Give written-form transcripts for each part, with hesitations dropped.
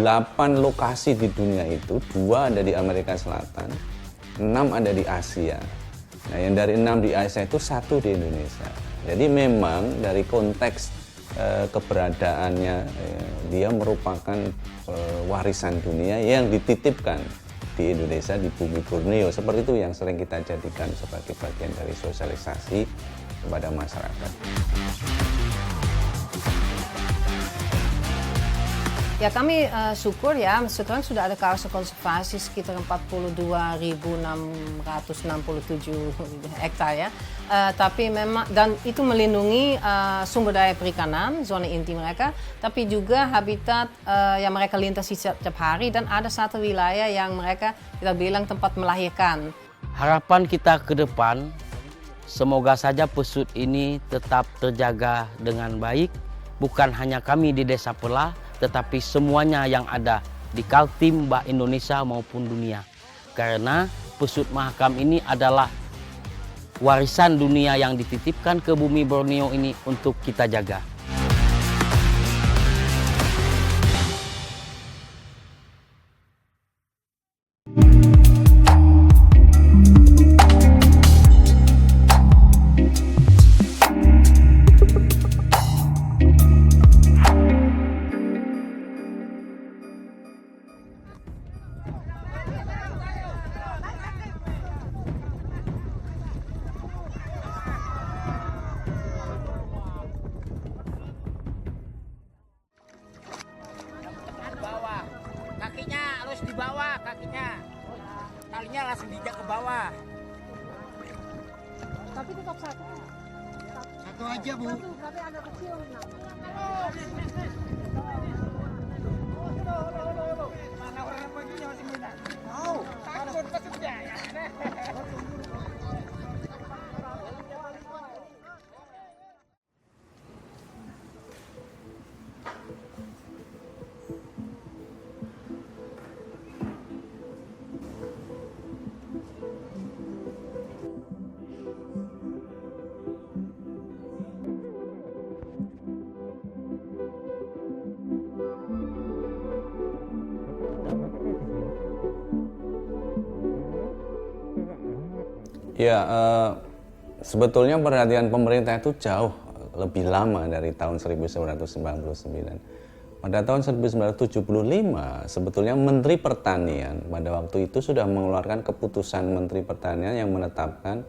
8 lokasi di dunia itu, 2 ada di Amerika Selatan, 6 ada di Asia. Nah, yang dari 6 di Asia itu 1 di Indonesia. Jadi memang dari konteks keberadaannya, dia merupakan warisan dunia yang dititipkan di Indonesia, di bumi Borneo. Seperti itu yang sering kita jadikan sebagai bagian dari sosialisasi kepada masyarakat. Ya, kami syukur ya, sekarang sudah ada kawasan konservasi sekitar 42.667 hektar ya. Tapi memang, dan itu melindungi sumber daya perikanan, zona inti mereka, tapi juga habitat yang mereka lintasi setiap hari, dan ada satu wilayah yang mereka, kita bilang, tempat melahirkan. Harapan kita ke depan, semoga saja pesut ini tetap terjaga dengan baik, bukan hanya kami di Desa Pelah, tetapi semuanya yang ada di Kaltim, Bank Indonesia maupun dunia. Karena pesut Mahakam ini adalah warisan dunia yang dititipkan ke bumi Borneo ini untuk kita jaga. Kakinya harus di bawah, kakinya. Talinya langsung diinjak ke bawah. Tapi tetap satu. Satu aja, Bu. Tapi agak kecil. Mana orang paginya masih minat? Mau. Takut pesutnya. Ya, sebetulnya perhatian pemerintah itu jauh lebih lama dari tahun 1999. Pada tahun 1975, sebetulnya Menteri Pertanian pada waktu itu sudah mengeluarkan keputusan Menteri Pertanian yang menetapkan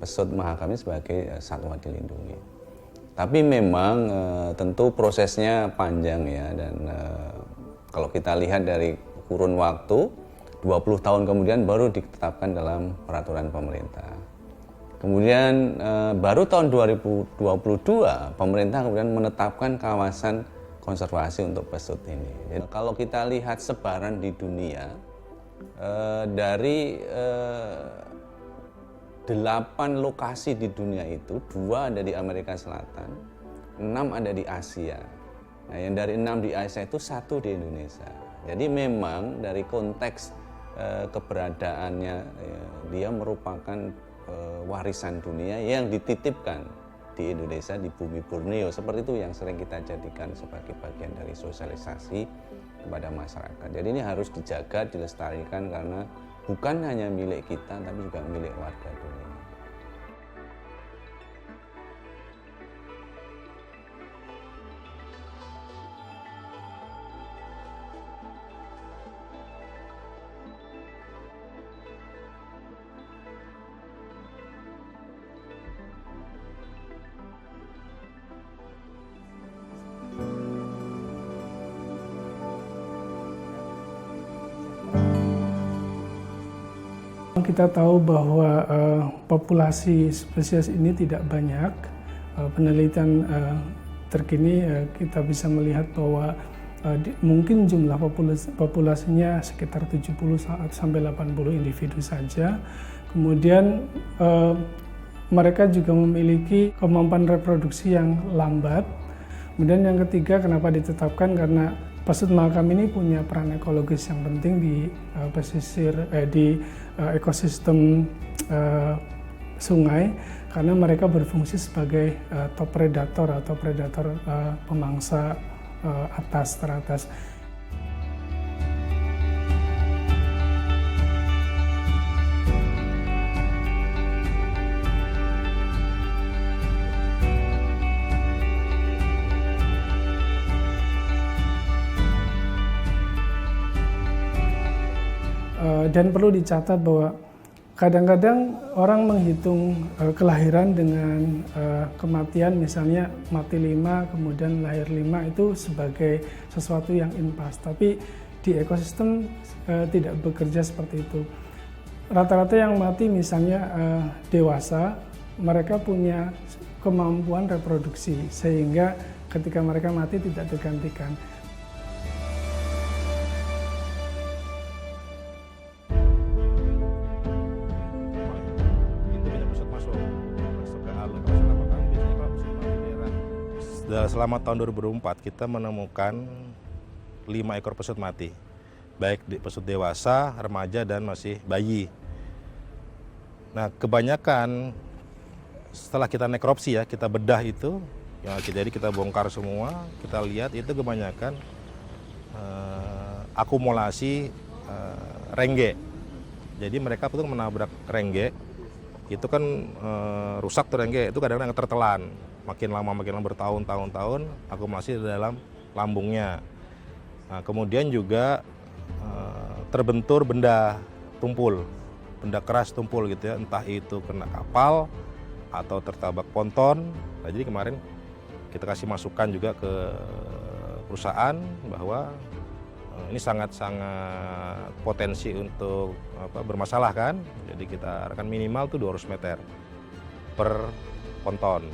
pesut Mahakam ini sebagai satwa dilindungi. Tapi memang tentu prosesnya panjang ya, dan kalau kita lihat dari kurun waktu 20 tahun kemudian baru ditetapkan dalam peraturan pemerintah. Kemudian baru tahun 2022 pemerintah kemudian menetapkan kawasan konservasi untuk pesut ini. Jadi, kalau kita lihat sebaran di dunia, dari 8 lokasi di dunia itu, 2 ada di Amerika Selatan, 6 ada di Asia. Nah, yang dari 6 di Asia itu 1 di Indonesia. Jadi memang dari konteks keberadaannya, dia merupakan warisan dunia yang dititipkan di Indonesia, di bumi Borneo. Seperti itu yang sering kita jadikan sebagai bagian dari sosialisasi kepada masyarakat. Jadi ini harus dijaga, dilestarikan, karena bukan hanya milik kita tapi juga milik warga dunia. Kita tahu bahwa populasi spesies ini tidak banyak. Penelitian terkini kita bisa melihat bahwa mungkin jumlah populasinya sekitar 70 sampai 80 individu saja. Kemudian mereka juga memiliki kemampuan reproduksi yang lambat. Kemudian yang ketiga, kenapa ditetapkan, karena pesut Mahakam ini punya peran ekologis yang penting di pesisir di ekosistem sungai, karena mereka berfungsi sebagai top predator atau predator pemangsa teratas. Dan perlu dicatat bahwa kadang-kadang orang menghitung kelahiran dengan kematian, misalnya mati 5 kemudian lahir 5 itu sebagai sesuatu yang impas. Tapi di ekosistem tidak bekerja seperti itu. Rata-rata yang mati misalnya dewasa, mereka punya kemampuan reproduksi sehingga ketika mereka mati tidak tergantikan. Selama tahun 2004 kita menemukan 5 ekor pesut mati, baik pesut dewasa, remaja, dan masih bayi. Nah, kebanyakan setelah kita nekropsi ya, kita bedah itu, jadi kita bongkar semua, kita lihat itu kebanyakan akumulasi rengge. Jadi mereka itu menabrak rengge, itu kan rusak tuh rengge, itu kadang-kadang tertelan. Makin lama bertahun-tahun akumulasi di dalam lambungnya. Nah, kemudian juga terbentur benda tumpul, benda keras tumpul gitu ya, entah itu kena kapal atau tertabak ponton. Nah, jadi kemarin kita kasih masukan juga ke perusahaan bahwa ini sangat-sangat potensi untuk bermasalah kan. Jadi kita akan minimal tuh 200 meter per ponton.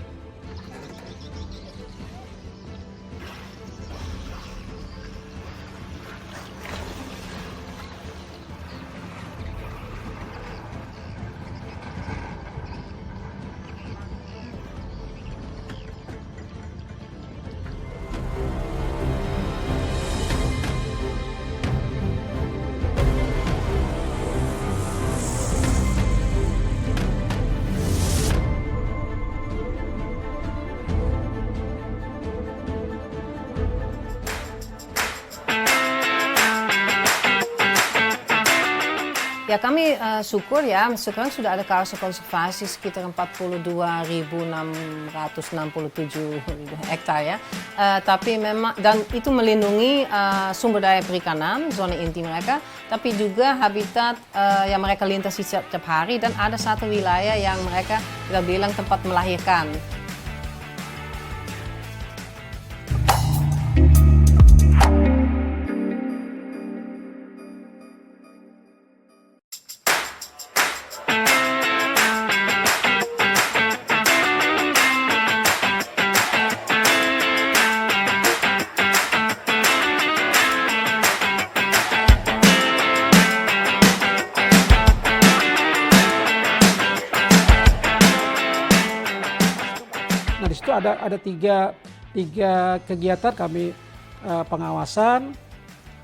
Ya kami syukur ya, sekarang sudah ada kawasan konservasi sekitar 42.667 hektar ya. Tapi memang, dan itu melindungi sumber daya perikanan, zona inti mereka, tapi juga habitat yang mereka lintasi setiap hari, dan ada satu wilayah yang mereka kita bilang tempat melahirkan. Nah, di situ ada tiga kegiatan kami, pengawasan,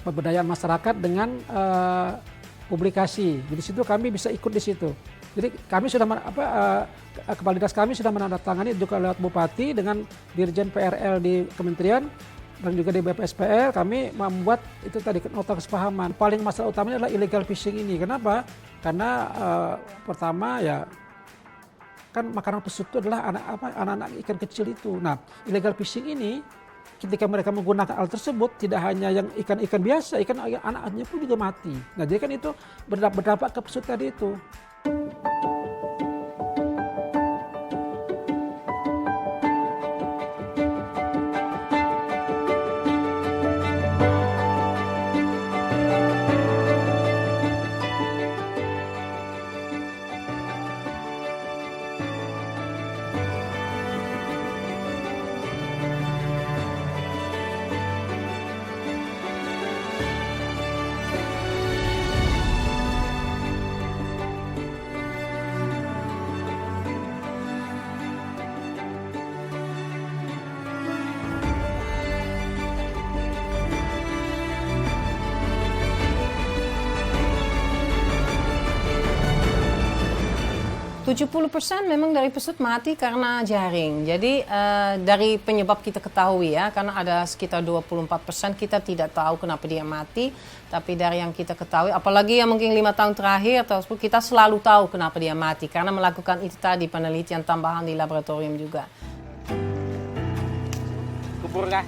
pemberdayaan masyarakat dengan publikasi. Jadi situ kami bisa ikut di situ. Jadi kami sudah kepala dinas kami sudah menandatangani juga lewat Bupati dengan Dirjen PRL di Kementerian dan juga di BPSPL, kami membuat itu tadi nota kesepahaman. Paling masalah utamanya adalah illegal fishing ini. Kenapa? Karena pertama ya kan makanan pesut itu adalah anak-anak ikan kecil itu. Nah, illegal fishing ini ketika mereka menggunakan alat tersebut tidak hanya yang ikan-ikan biasa, ikan anak-anaknya pun juga mati. Nah, jadi kan itu berdampak ke pesut tadi itu. %70 memang dari pesut mati karena jaring. Jadi dari penyebab kita ketahui ya, karena ada sekitar 24% kita tidak tahu kenapa dia mati. Tapi dari yang kita ketahui, apalagi yang mungkin 5 tahun terakhir, kita selalu tahu kenapa dia mati. Karena melakukan itu tadi penelitian tambahan di laboratorium juga. Kubur kah?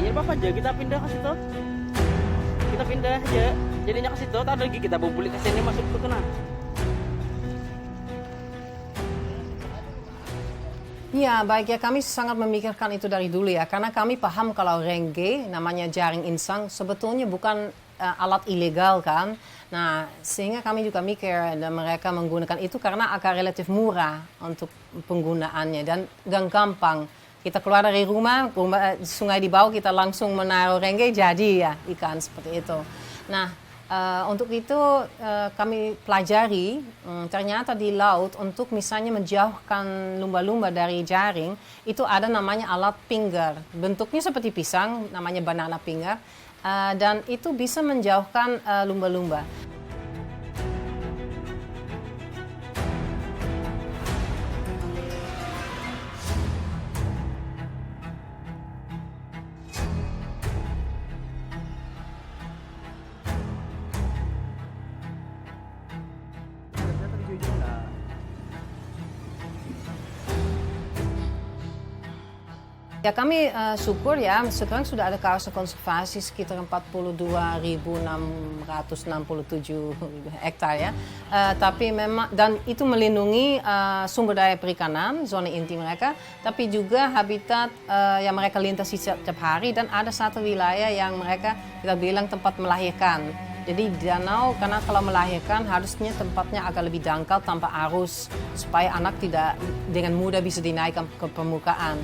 Iya Bapak, jadi kita pindah ke situ. kita pindah aja. Jadinya ke situ, tak lagi kita bubulik ke sini masuk ke kena. Ya, baik ya, kami sangat memikirkan itu dari dulu ya, karena kami paham kalau rengge, namanya jaring insang, sebetulnya bukan alat ilegal kan. Nah, sehingga kami juga mikir dan mereka menggunakan itu karena agak relatif murah untuk penggunaannya dan gampang. Kita keluar dari rumah, sungai di bawah, kita langsung menaruh rengge, jadi ya ikan seperti itu. Nah, untuk itu kami pelajari ternyata di laut untuk misalnya menjauhkan lumba-lumba dari jaring itu ada namanya alat pinggar, bentuknya seperti pisang, namanya banana pinggar, dan itu bisa menjauhkan lumba-lumba. Ya kami syukur ya sekarang sudah ada kawasan konservasi sekitar 42.667 hektar ya. Tapi memang dan itu melindungi sumber daya perikanan, zona inti mereka, tapi juga habitat yang mereka lintasi setiap hari dan ada satu wilayah yang mereka kita bilang tempat melahirkan. Jadi di danau karena kalau melahirkan harusnya tempatnya agak lebih dangkal tanpa arus supaya anak tidak dengan mudah bisa dinaikkan ke permukaan.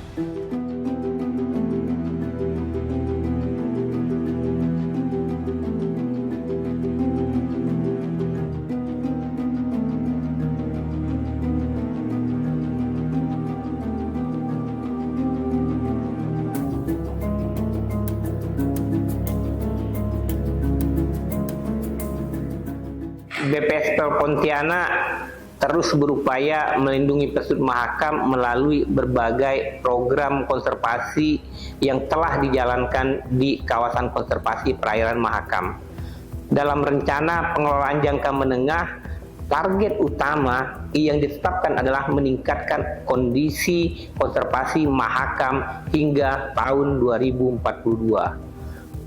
BPSPL Pontianak terus berupaya melindungi pesut Mahakam melalui berbagai program konservasi yang telah dijalankan di kawasan konservasi perairan Mahakam. Dalam rencana pengelolaan jangka menengah, target utama yang ditetapkan adalah meningkatkan kondisi konservasi Mahakam hingga tahun 2042.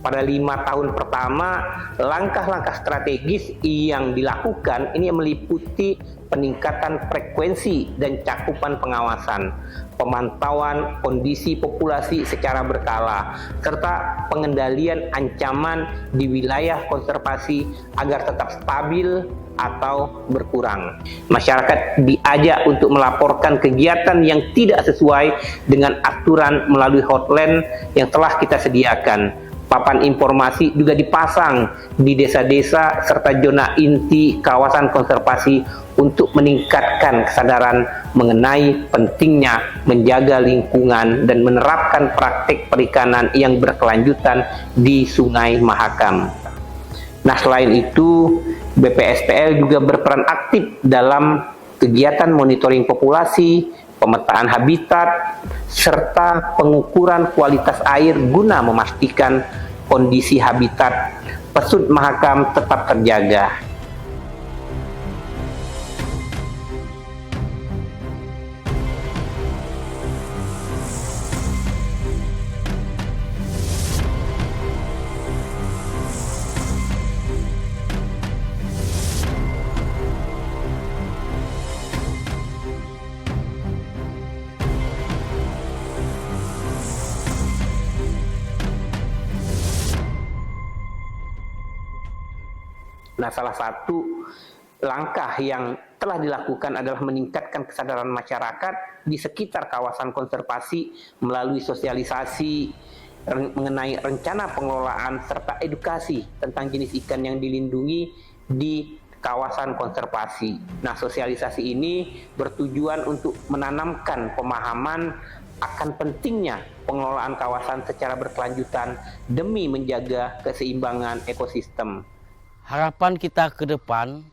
Pada 5 tahun pertama, langkah-langkah strategis yang dilakukan ini meliputi peningkatan frekuensi dan cakupan pengawasan, pemantauan kondisi populasi secara berkala, serta pengendalian ancaman di wilayah konservasi agar tetap stabil atau berkurang. Masyarakat diajak untuk melaporkan kegiatan yang tidak sesuai dengan aturan melalui hotline yang telah kita sediakan. Papan informasi juga dipasang di desa-desa serta zona inti kawasan konservasi untuk meningkatkan kesadaran mengenai pentingnya menjaga lingkungan dan menerapkan praktik perikanan yang berkelanjutan di Sungai Mahakam. Nah, selain itu, BPSPL juga berperan aktif dalam kegiatan monitoring populasi, pemetaan habitat, serta pengukuran kualitas air guna memastikan kondisi habitat pesut Mahakam tetap terjaga. Nah, salah satu langkah yang telah dilakukan adalah meningkatkan kesadaran masyarakat di sekitar kawasan konservasi melalui sosialisasi mengenai rencana pengelolaan serta edukasi tentang jenis ikan yang dilindungi di kawasan konservasi. Nah, sosialisasi ini bertujuan untuk menanamkan pemahaman akan pentingnya pengelolaan kawasan secara berkelanjutan demi menjaga keseimbangan ekosistem. Harapan kita ke depan,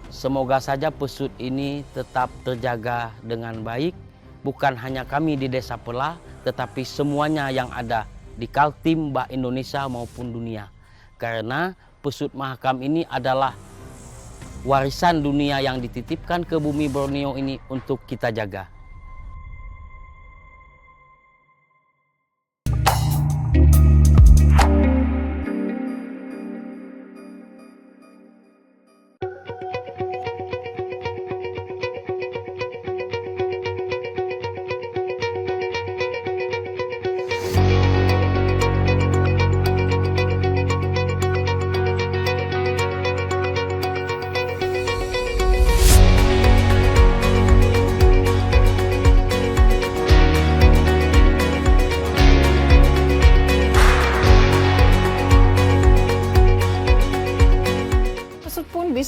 semoga saja pesut ini tetap terjaga dengan baik, bukan hanya kami di Desa Pela, tetapi semuanya yang ada di Kaltim, Bank Indonesia maupun dunia. Karena pesut Mahakam ini adalah warisan dunia yang dititipkan ke bumi Borneo ini untuk kita jaga.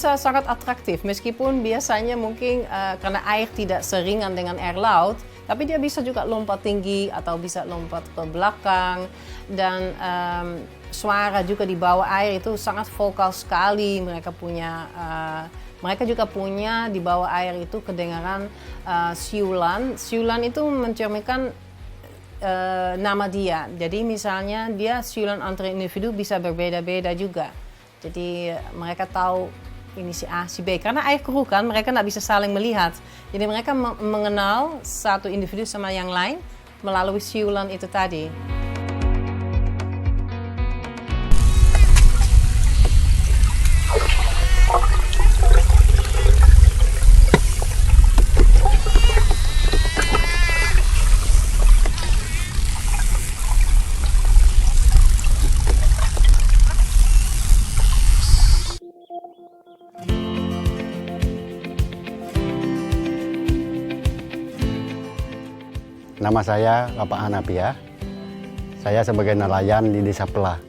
rasa sangat atraktif meskipun biasanya mungkin karena air tidak seringan dengan air laut, tapi dia bisa juga lompat tinggi atau bisa lompat ke belakang dan suara juga di bawah air itu sangat vokal sekali. Mereka juga punya di bawah air itu kedengaran siulan. Siulan itu mencerminkan nama dia. Jadi misalnya dia siulan antar individu bisa berbeda-beda juga. Jadi mereka tahu ini si A, si B. Karena air keruh kan, mereka nggak bisa saling melihat. Jadi mereka mengenal satu individu sama yang lain melalui siulan itu tadi. Nama saya Bapak Hanafiah. Saya sebagai nelayan di Desa Pelah.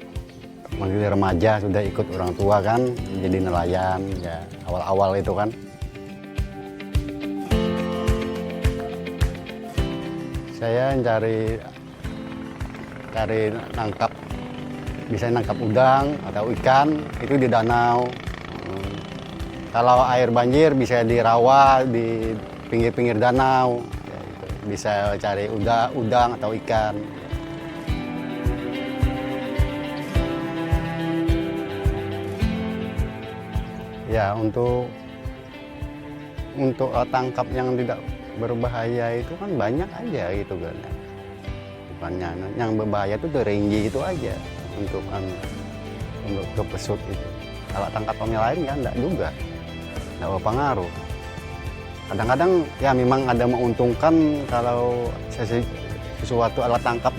Masih remaja sudah ikut orang tua kan jadi nelayan ya awal-awal itu kan. Saya cari nangkap, bisa nangkap udang atau ikan itu di danau. Kalau air banjir bisa di rawa di pinggir-pinggir danau. Bisa cari udang atau ikan. Ya untuk tangkap yang tidak berbahaya itu kan banyak aja gitu kan. Bukannya yang berbahaya itu ringgi itu aja untuk ke pesut itu. Kalau tangkap yang lain ya enggak juga, enggak berpengaruh. Kadang-kadang ya memang ada menguntungkan kalau sesuatu alat tangkap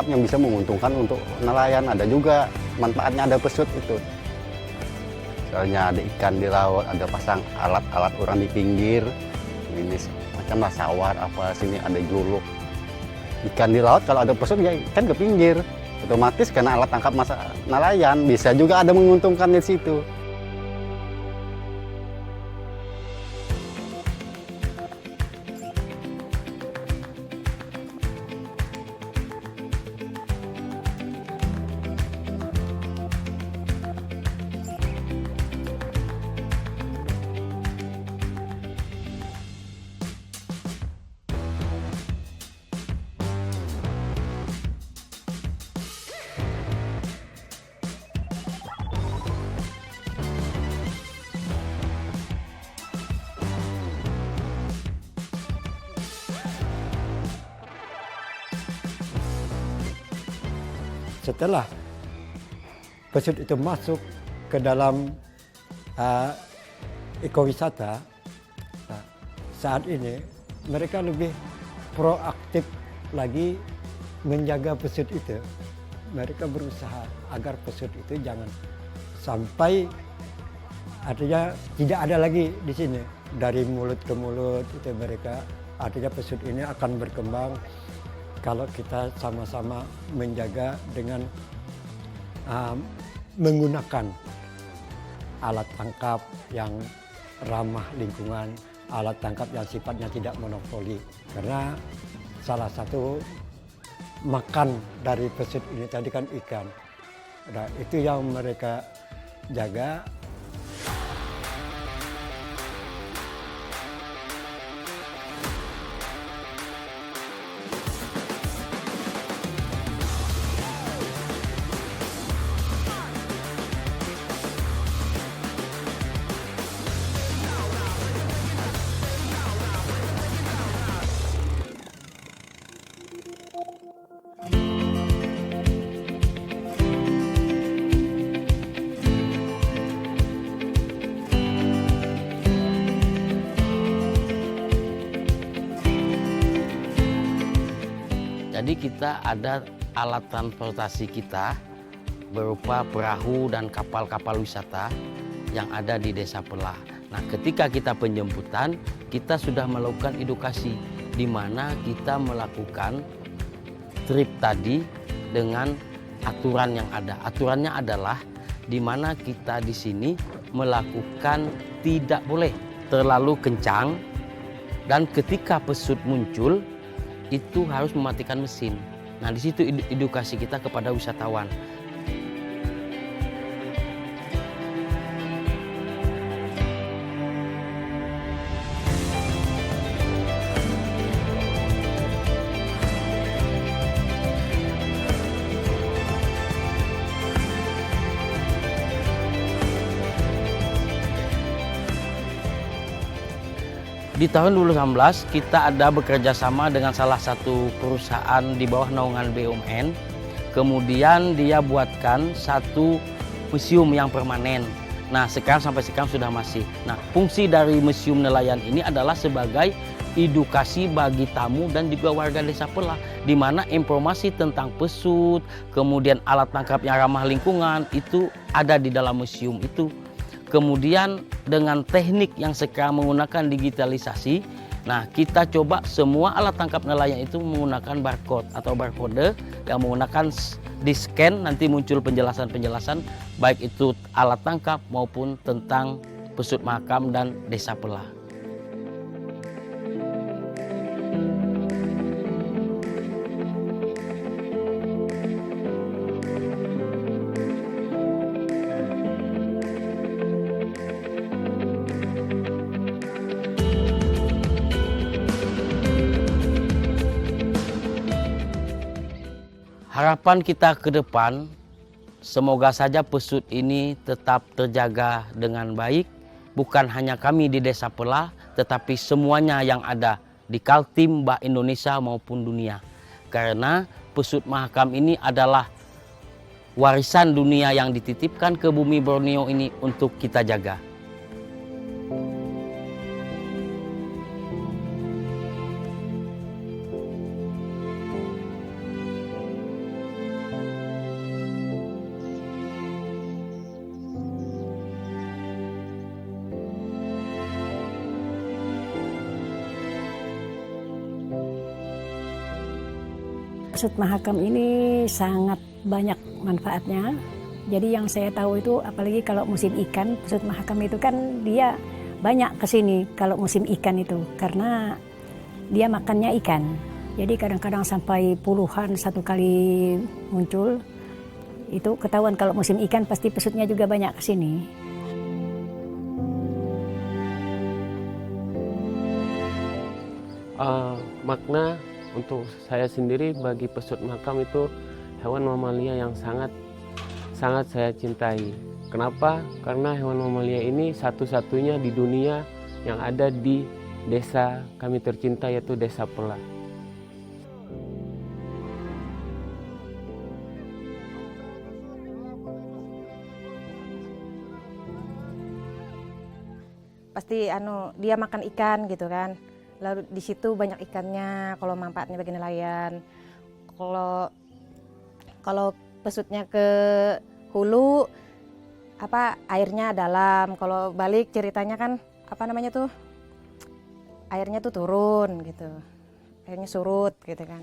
yang bisa menguntungkan untuk nelayan, ada juga manfaatnya ada pesut itu. Soalnya ada ikan di laut, ada pasang alat-alat orang di pinggir, ini macam sawar apa sini ada juluk. Ikan di laut kalau ada pesut ya ikan ke pinggir, otomatis karena alat tangkap nelayan bisa juga ada menguntungkan di situ. Setelah pesut itu masuk ke dalam ekowisata, saat ini mereka lebih proaktif lagi menjaga pesut itu. Mereka berusaha agar pesut itu jangan sampai, artinya tidak ada lagi di sini. Dari mulut ke mulut itu mereka, artinya pesut ini akan berkembang kalau kita sama-sama menjaga dengan menggunakan alat tangkap yang ramah lingkungan, alat tangkap yang sifatnya tidak monopoli. Karena salah satu makan dari pesut ini tadi kan ikan. Nah, itu yang mereka jaga. Jadi kita ada alat transportasi kita berupa perahu dan kapal-kapal wisata yang ada di Desa Pelah. Nah, ketika kita penjemputan, kita sudah melakukan edukasi di mana kita melakukan trip tadi dengan aturan yang ada. Aturannya adalah di mana kita di sini melakukan tidak boleh terlalu kencang, dan ketika pesut muncul itu harus mematikan mesin. Nah, di situ edukasi kita kepada wisatawan. Di tahun 2019 kita ada bekerja sama dengan salah satu perusahaan di bawah naungan BUMN. Kemudian dia buatkan satu museum yang permanen. Nah, sampai sekarang sudah masih. Nah, fungsi dari museum nelayan ini adalah sebagai edukasi bagi tamu dan juga warga desa Pelah, di mana informasi tentang pesut, kemudian alat tangkap yang ramah lingkungan itu ada di dalam museum itu. Kemudian dengan teknik yang sekarang menggunakan digitalisasi, nah kita coba semua alat tangkap nelayan itu menggunakan barcode atau barcode yang menggunakan di scan, nanti muncul penjelasan-penjelasan baik itu alat tangkap maupun tentang pesut Mahakam dan desa Pelah. Harapan kita ke depan, semoga saja pesut ini tetap terjaga dengan baik, bukan hanya kami di desa Pelah, tetapi semuanya yang ada di Kaltim, Bank Indonesia maupun dunia. Karena pesut Mahakam ini adalah warisan dunia yang dititipkan ke bumi Borneo ini untuk kita jaga. Pesut Mahakam ini sangat banyak manfaatnya. Jadi yang saya tahu itu, apalagi kalau musim ikan, pesut Mahakam itu kan dia banyak kesini kalau musim ikan itu, karena dia makannya ikan. Jadi kadang-kadang sampai puluhan satu kali muncul. Itu ketahuan kalau musim ikan pasti pesutnya juga banyak kesini. Makna untuk saya sendiri bagi pesut Mahakam itu hewan mamalia yang sangat saya cintai. Kenapa? Karena hewan mamalia ini satu-satunya di dunia yang ada di desa kami tercinta, yaitu desa Pelah. Pasti dia makan ikan gitu kan. Lalu di situ banyak ikannya, kalau manfaatnya bagi nelayan. Kalau pesutnya ke hulu, airnya dalam. Kalau balik ceritanya kan airnya tuh turun gitu, airnya surut gitu kan.